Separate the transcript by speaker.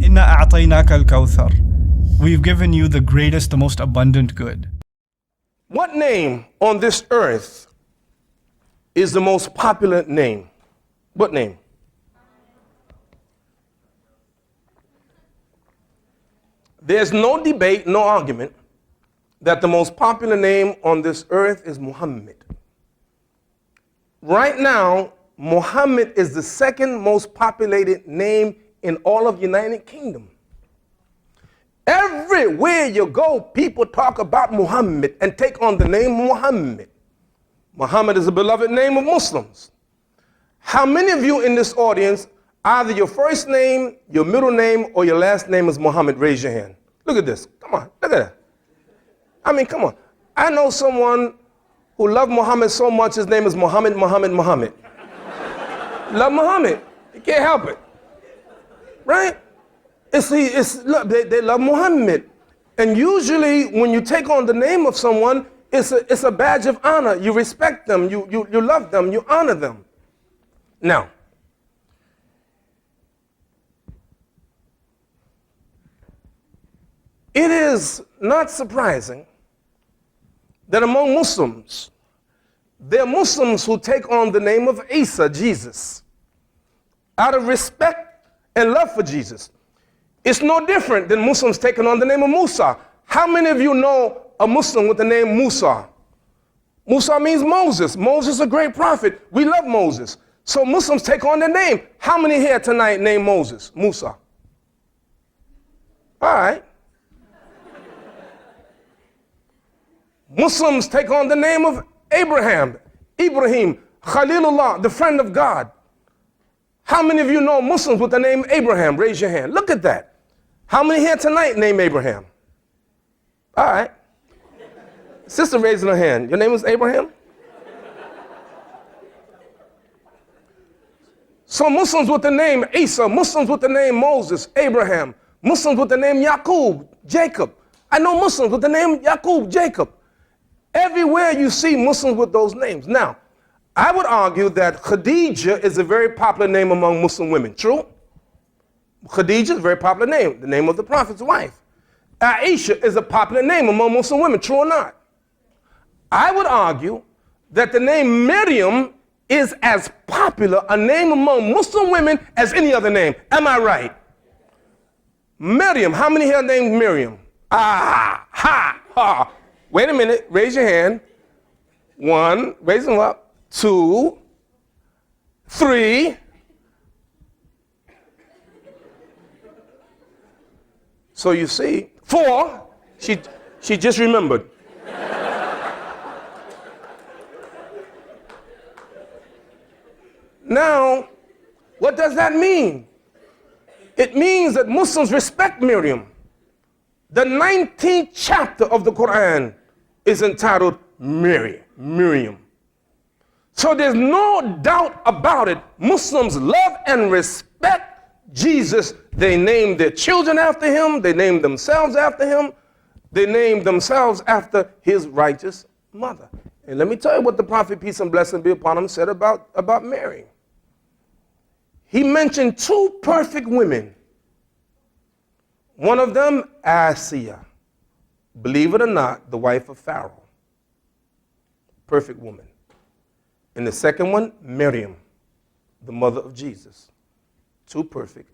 Speaker 1: إِنَّا أَعْطَيْنَاكَ الْكَوْثَرَ. We've given you the greatest, the most abundant good.
Speaker 2: What name on this earth is the most popular name? What name? There's no debate, no argument that the most popular name on this earth is Muhammad. Right now, Muhammad is the second most populated name in all of United Kingdom. Everywhere you go, people talk about Muhammad and take on the name Muhammad. Muhammad is a beloved name of Muslims. How many of you in this audience, either your first name, your middle name, or your last name is Muhammad? Raise your hand. Look at this. Come on, look at that. I mean, come on. I know someone who loved Muhammad so much, his name is Muhammad. Love Muhammad. You can't help it. Right? Look, they love Muhammad. And usually when you take on the name of someone, it's a badge of honor. You respect them, you love them, you honor them. Now, it is not surprising that among Muslims, there are Muslims who take on the name of Isa, Jesus, out of respect and love for Jesus. It's no different than Muslims taking on the name of Musa. How many of you know a Muslim with the name Musa? Musa means Moses. Moses is a great prophet. We love Moses. So Muslims take on the name. How many here tonight named Moses? Musa. All right. Muslims take on the name of Ibrahim, Khalilullah, the friend of God. How many of you know Muslims with the name Abraham? Raise your hand. Look at that. How many here tonight name Abraham? All right. Sister raising her hand. Your name is Abraham? So Muslims with the name Isa, Muslims with the name Moses, Abraham, Muslims with the name Yaqub, Jacob. I know Muslims with the name Yaqub, Jacob. Everywhere you see Muslims with those names. Now, I would argue that Khadija is a very popular name among Muslim women. True? Khadija is a very popular name, the name of the Prophet's wife. Aisha is a popular name among Muslim women. True or not? I would argue that the name Miriam is as popular a name among Muslim women as any other name. Am I right? Miriam. How many here named Miriam? Ah, ha, ha. Wait a minute. Raise your hand. 1. Raise them up. 2. 3. So you see, 4. She just remembered. Now, what does that mean? It means that Muslims respect Miriam. The 19th chapter of the Quran is entitled Miriam. So there's no doubt about it. Muslims love and respect Jesus. They name their children after him. They name themselves after him. They name themselves after his righteous mother. And let me tell you what the Prophet, peace and blessing be upon him, said about Mary. He mentioned 2 perfect women. One of them, Asiya, believe it or not, the wife of Pharaoh. Perfect woman. And the second one, Miriam, the mother of Jesus. 2 perfect